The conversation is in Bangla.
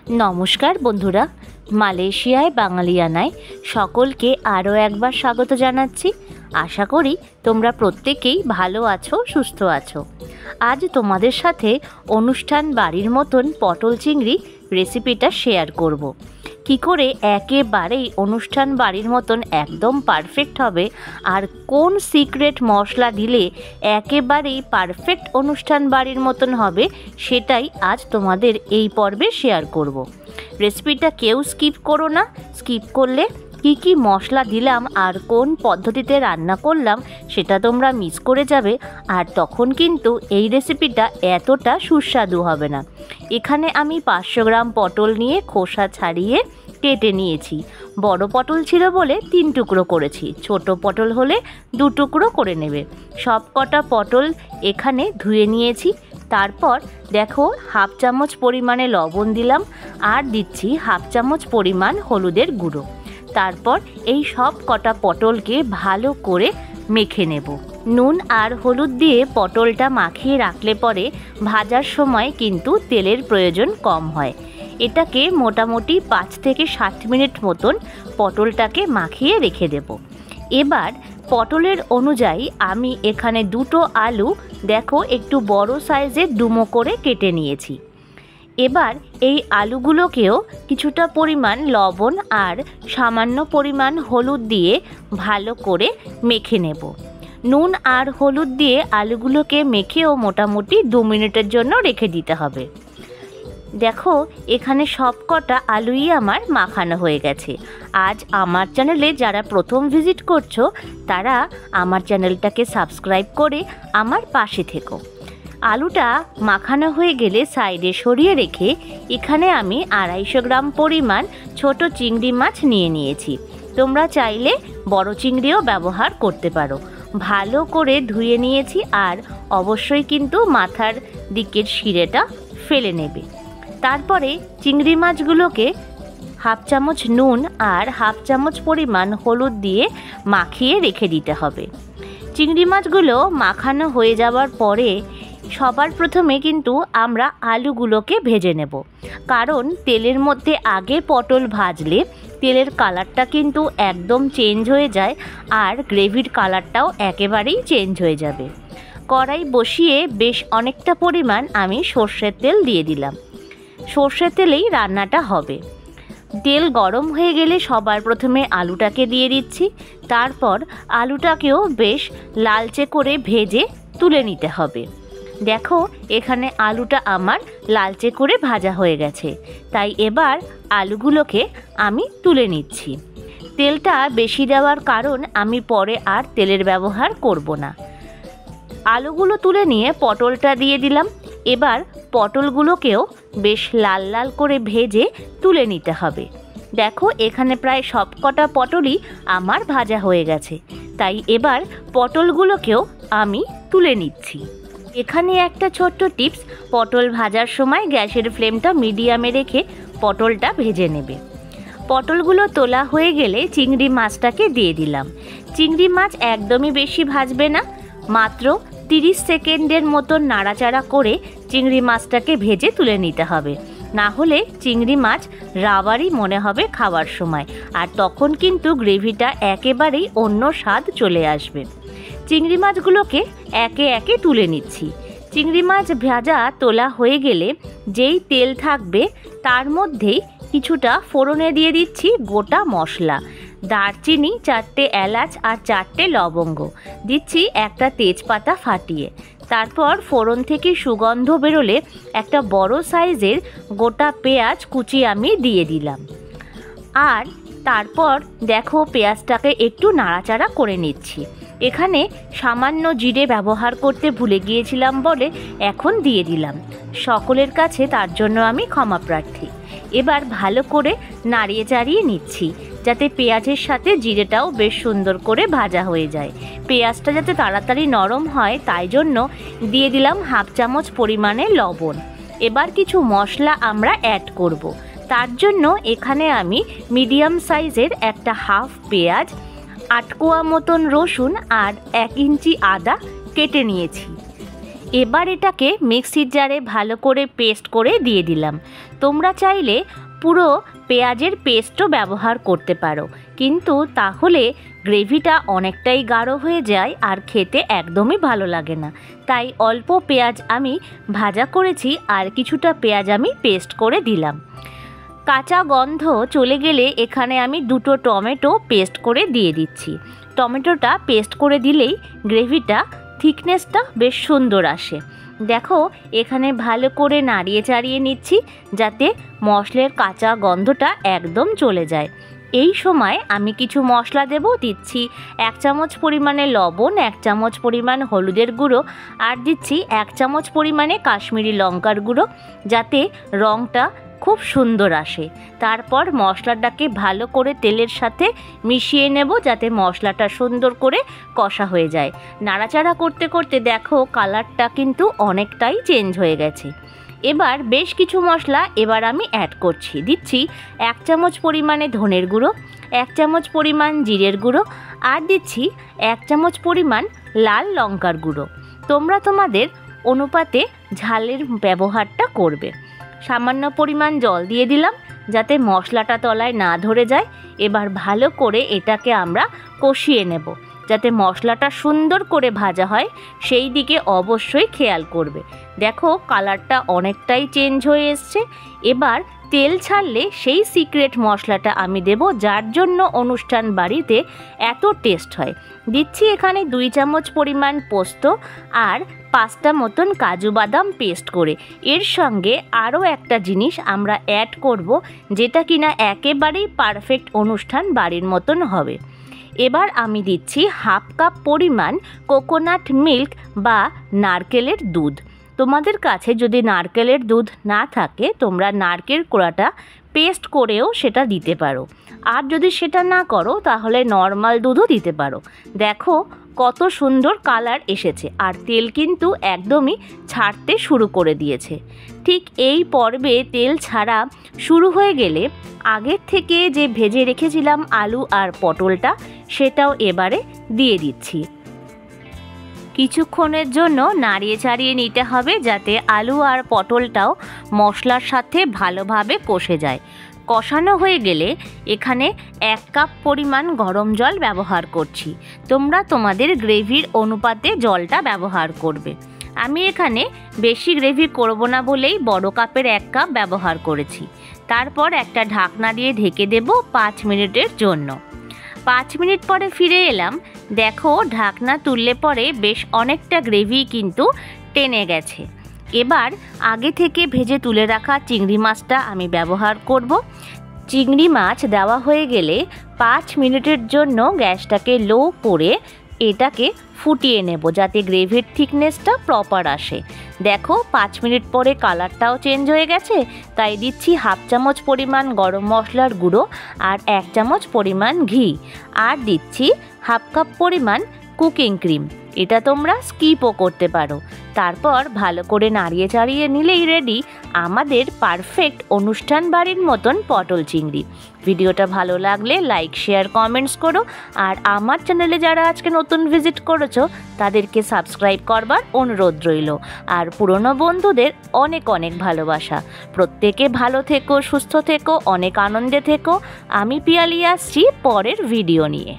नमस्कार बंधुरा मालয়েশিয়ায় বাঙালিয়ানায় সকলকে আরও একবার স্বাগত জানাচ্ছি। আশা করি তোমরা প্রত্যেকেই ভালো আছো, সুস্থ আছো। আজ তোমাদের সাথে অনুষ্ঠান বাড়ির মতন পটল চিংড়ি রেসিপিটা শেয়ার করব। কি করে একেবারেই অনুষ্ঠান বাড়ির মতন একদম পারফেক্ট হবে আর কোন সিক্রেট মশলা দিলে একেবারেই পারফেক্ট অনুষ্ঠান বাড়ির মতন হবে সেটাই আজ তোমাদের এই পর্বে শেয়ার করব। রেসিপিটা কেউ স্কিপ করো না। স্কিপ করলে কি মশলা দিলাম আর কোন পদ্ধতিতে রান্না করলাম সেটা তোমরা মিস করে যাবে, আর তখন কিন্তু এই রেসিপিটা এতটা সুস্বাদু হবে না। এখানে আমি 500 গ্রাম পটল নিয়ে খোসা ছাড়িয়ে কেটে নিয়েছি। বড় পটল ছিল বলে 3 টুকরো করেছি, ছোট পটল হলে 2 টুকরো করে নেবে। সব কটা পটল এখানে ধুয়ে নিয়েছি। তারপর দেখো হাফ চামচ পরিমাণে লবণ দিলাম আর দিচ্ছি হাফ চামচ পরিমাণ হলুদের গুঁড়ো। তারপর এই সব কটা পটলকে ভালো করে মেখে নেব। নুন আর হলুদ দিয়ে পটলটা মাখিয়ে রাখলে পরে ভাজার সময় কিন্তু তেলের প্রয়োজন কম হয়। এটাকে মোটামুটি 5 থেকে 7 মিনিট মতন পটলটাকে মাখিয়ে রেখে দেব। এবার পটলের অনুযায়ী আমি এখানে 2টো আলু দেখো একটু বড় সাইজের ডুমো করে কেটে নিয়েছি। এবার এই আলুগুলোকেও কিছুটা পরিমাণ লবণ আর সামান্য পরিমাণ হলুদ দিয়ে ভালো করে মেখে নেব। নুন আর হলুদ দিয়ে আলুগুলোকে মেখেও মোটামুটি 2 মিনিটের জন্য রেখে দিতে হবে। দেখো এখানে সব কটা আলুই আমার মাখানো হয়ে গেছে। আজ আমার চ্যানেলে যারা প্রথম ভিজিট করছো তারা আমার চ্যানেলটাকে সাবস্ক্রাইব করে আমার পাশে থেকো। আলুটা মাখানো হয়ে গেলে সাইডে সরিয়ে রেখে এখানে আমি 250 গ্রাম পরিমাণ ছোট চিংড়ি মাছ নিয়ে নিয়েছি। তোমরা চাইলে বড় চিংড়িও ব্যবহার করতে পারো। ভালো করে ধুয়ে নিয়েছি আর অবশ্যই কিন্তু মাথার দিকের শিরেটা ফেলে নেবে। তারপরে চিংড়ি মাছগুলোকে হাফ চামচ নুন আর হাফ চামচ পরিমাণ হলুদ দিয়ে মাখিয়ে রেখে দিতে হবে। চিংড়ি মাছগুলো মাখানো হয়ে যাওয়ার পরে সবার প্রথমে কিন্তু আমরা আলুগুলোকে ভেজে নেব, কারণ তেলের মধ্যে আগে পটল ভাজলে তেলের কালারটা কিন্তু একদম চেঞ্জ হয়ে যায় আর গ্রেভির কালারটাও একেবারেই চেঞ্জ হয়ে যাবে। কড়াই বসিয়ে বেশ অনেকটা পরিমাণ আমি সর্ষের তেল দিয়ে দিলাম। সর্ষের তেলেই রান্নাটা হবে। তেল গরম হয়ে গেলে সবার প্রথমে আলুটাকে দিয়ে দিচ্ছি। তারপর আলুটাকেও বেশ লালচে করে ভেজে তুলে নিতে হবে। দেখো এখানে আলুটা আমার লালচে করে ভাজা হয়ে গেছে, তাই এবার আলুগুলোকে আমি তুলে নিচ্ছি। তেলটা বেশি দেওয়ার কারণ আমি পরে আর তেলের ব্যবহার করব না। আলুগুলো তুলে নিয়ে পটলটা দিয়ে দিলাম। এবার পটলগুলোকেও বেশ লাল লাল করে ভেজে তুলে নিতে হবে। দেখো এখানে প্রায় সব কটা পটলই আমার ভাজা হয়ে গেছে, তাই এবার পটলগুলোকেও আমি তুলে নিচ্ছি। এখানে একটা ছোট্ট টিপস, পটল ভাজার সময় গ্যাসের ফ্লেমটা মিডিয়ামে রেখে পটলটা ভেজে নেবে। পটলগুলো তোলা হয়ে গেলে চিংড়ি মাছটাকে দিয়ে দিলাম। চিংড়ি মাছ একদমই বেশি ভাজবে না, মাত্র 30 সেকেন্ডের মতো নাড়াচাড়া করে চিংড়ি মাছটাকে ভেজে তুলে নিতে হবে। না হলে চিংড়ি মাছ রাবারই মনে হবে খাওয়ার সময়, আর তখন কিন্তু গ্রেভিটা একেবারেই অন্য স্বাদ চলে আসবে। চিংড়ি মাছগুলোকে একে একে তুলে নিচ্ছি। চিংড়ি মাছ ভাজা তোলা হয়ে গেলে যেই তেল থাকবে তার মধ্যেই কিছুটা ফোড়নে দিয়ে দিচ্ছি গোটা মশলা। দারচিনি, 4টে এলাচ আর 4টে লবঙ্গ দিচ্ছি, একটা তেজপাতা ফাটিয়ে। তারপর ফোড়ন থেকে সুগন্ধ বেরোলে একটা বড় সাইজের গোটা পেঁয়াজ কুচি আমি দিয়ে দিলাম। আর তারপর দেখো পেঁয়াজটাকে একটু নাড়াচাড়া করে নিচ্ছি। এখানে সামান্য জিরে ব্যবহার করতে ভুলে গিয়েছিলাম বলে এখন দিয়ে দিলাম। সকলের কাছে তার জন্য আমি ক্ষমা প্রার্থী। এবার ভালো করে নাড়িয়ে চাড়িয়ে নিচ্ছি যাতে পেঁয়াজের সাথে জিরেটাও বেশ সুন্দর করে ভাজা হয়ে যায়। পেঁয়াজটা যাতে তাড়াতাড়ি নরম হয় তাই জন্য দিয়ে দিলাম হাফ চামচ পরিমাণে লবণ। এবার কিছু মশলা আমরা অ্যাড করব। তার জন্য এখানে আমি মিডিয়াম সাইজের একটা হাফ পেঁয়াজ, 8 কোয়া মতন রসুন আর 1 ইঞ্চি আদা কেটে নিয়েছি। এবার এটাকে মিক্সির জারে ভালো করে পেস্ট করে দিয়ে দিলাম। তোমরা চাইলে পুরো পেঁয়াজের পেস্টও ব্যবহার করতে পারো, কিন্তু তাহলে গ্রেভিটা অনেকটাই গাঢ় হয়ে যায় আর খেতে একদমই ভালো লাগে না। তাই অল্প পেঁয়াজ আমি ভাজা করেছি আর কিছুটা পেঁয়াজ আমি পেস্ট করে দিলাম। কাঁচা গন্ধ চলে গেলে এখানে আমি 2টো টমেটো পেস্ট করে দিয়ে দিচ্ছি। টমেটোটা পেস্ট করে দিলেই গ্রেভিটা থিকনেসটা বেশ সুন্দর আসে। দেখো এখানে ভালো করে নাড়িয়ে চাড়িয়ে নিচ্ছি যাতে মশলার কাঁচা গন্ধটা একদম চলে যায়। এই সময় আমি কিছু মশলা দিচ্ছি 1 চামচ পরিমাণে লবণ, 1 চামচ পরিমাণ হলুদের গুঁড়ো আর দিচ্ছি 1 চামচ পরিমাণে কাশ্মীরি লঙ্কার গুঁড়ো, যাতে রঙটা খুব সুন্দর আসে। তারপর মশলাটাকে ভালো করে তেলের সাথে মিশিয়ে নেব যাতে মশলাটা সুন্দর করে কষা হয়ে যায়। নাড়াচাড়া করতে করতে দেখো কালারটা কিন্তু অনেকটাই চেঞ্জ হয়ে গেছে। এবার বেশ কিছু মশলা আমি অ্যাড করছি। দিচ্ছি 1 চামচ পরিমাণে ধনের গুঁড়ো, 1 চামচ পরিমাণ জিরের গুঁড়ো আর দিচ্ছি 1 চামচ পরিমাণ লাল লঙ্কার গুঁড়ো। তোমরা তোমাদের অনুপাতে ঝালের ব্যবহারটা করবে। সামান্য পরিমাণ জল দিয়ে দিলাম যাতে মশলাটা তলায় না ধরে যায়। এবার ভালো করে এটাকে আমরা কষিয়ে নেব যাতে মশলাটা সুন্দর করে ভাজা হয়, সেই দিকে অবশ্যই খেয়াল করবে। দেখো কালারটা অনেকটাই চেঞ্জ হয়ে এসছে। এবার তেল ছাড়লে সেই সিক্রেট মশলাটা আমি দেব, যার জন্য অনুষ্ঠান বাড়িতে এত টেস্ট হয়। দিচ্ছি এখানে 2 চামচ পরিমাণ পোস্ত আর 5টা মতন কাজু বাদাম পেস্ট করে। এর সঙ্গে আরও একটা জিনিস আমরা অ্যাড করব, যেটা কিনা একেবারেই পারফেক্ট অনুষ্ঠান বাড়ির মতন হবে। এবার আমি দিচ্ছি 1/2 কাপ পরিমাণ কোকোনাট মিল্ক বা নারকেলের দুধ। তোমাদের কাছে যদি নারকেলের দুধ না থাকে তোমরা নারকেল কোড়াটা পেস্ট করেও সেটা দিতে পারো, আর যদি সেটা না করো তাহলে নর্মাল দুধও দিতে পারো। দেখো কত সুন্দর কালার এসেছে আর তেল কিন্তু একদমই ছাড়তে শুরু করে দিয়েছে। ঠিক এই পর্বে তেল ছাড়া শুরু হয়ে গেলে আগের থেকে যে ভেজে রেখেছিলাম আলু আর পটলটা সেটাও এবারে দিয়ে দিচ্ছি। কিছুক্ষণের জন্য নাড়িয়ে চাড়িয়ে নিতে হবে যাতে আলু আর পটলটাও মশলার সাথে ভালোভাবে কষে যায়। কষানো হয়ে গেলে এখানে 1 কাপ পরিমাণ গরম জল ব্যবহার করছি। তোমরা তোমাদের গ্রেভির অনুপাতে জলটা ব্যবহার করবে। আমি এখানে বেশি গ্রেভি করব না বলেই বড় কাপের 1 কাপ ব্যবহার করেছি। তারপর একটা ঢাকনা দিয়ে ঢেকে দেব 5 মিনিটের জন্য। 5 মিনিট পরে ফিরে এলাম। দেখো ঢাকনা তুললে পরে বেশ অনেকটা গ্রেভি কিন্তু টেনে গেছে। এবার আগে থেকে ভেজে তুলে রাখা চিংড়ি মাছটা আমি ব্যবহার করব। চিংড়ি মাছ দেওয়া হয়ে গেলে 5 মিনিটের জন্য গ্যাসটাকে লো করে এটাকে ফুটিয়ে নেব যাতে গ্রেভির থিকনেসটা প্রপার আসে। দেখো 5 মিনিট পরে কালারটাও চেঞ্জ হয়ে গেছে, তাই দিচ্ছি 1/2 চামচ পরিমাণ গরম মশলার গুঁড়ো আর 1 চামচ পরিমাণ ঘি আর দিচ্ছি 1/2 কাপ পরিমাণ কুকিং ক্রিম। এটা তোমরা স্কিপও করতে পারো। তারপর ভালো করে নাড়িয়ে চাড়িয়ে নিলেই রেডি আমাদের পারফেক্ট অনুষ্ঠান বাড়ির মতন পটল চিংড়ি। ভিডিওটা ভালো লাগলে লাইক শেয়ার কমেন্টস করো, আর আমার চ্যানেলে যারা আজকে নতুন ভিজিট করেছো তাদেরকে সাবস্ক্রাইব করবার অনুরোধ রইল। আর পুরনো বন্ধুদের অনেক অনেক ভালোবাসা। প্রত্যেকে ভালো থেকো, সুস্থ থেকো, অনেক আনন্দে থেকো। আমি পিয়ালি আসছি পরের ভিডিও নিয়ে।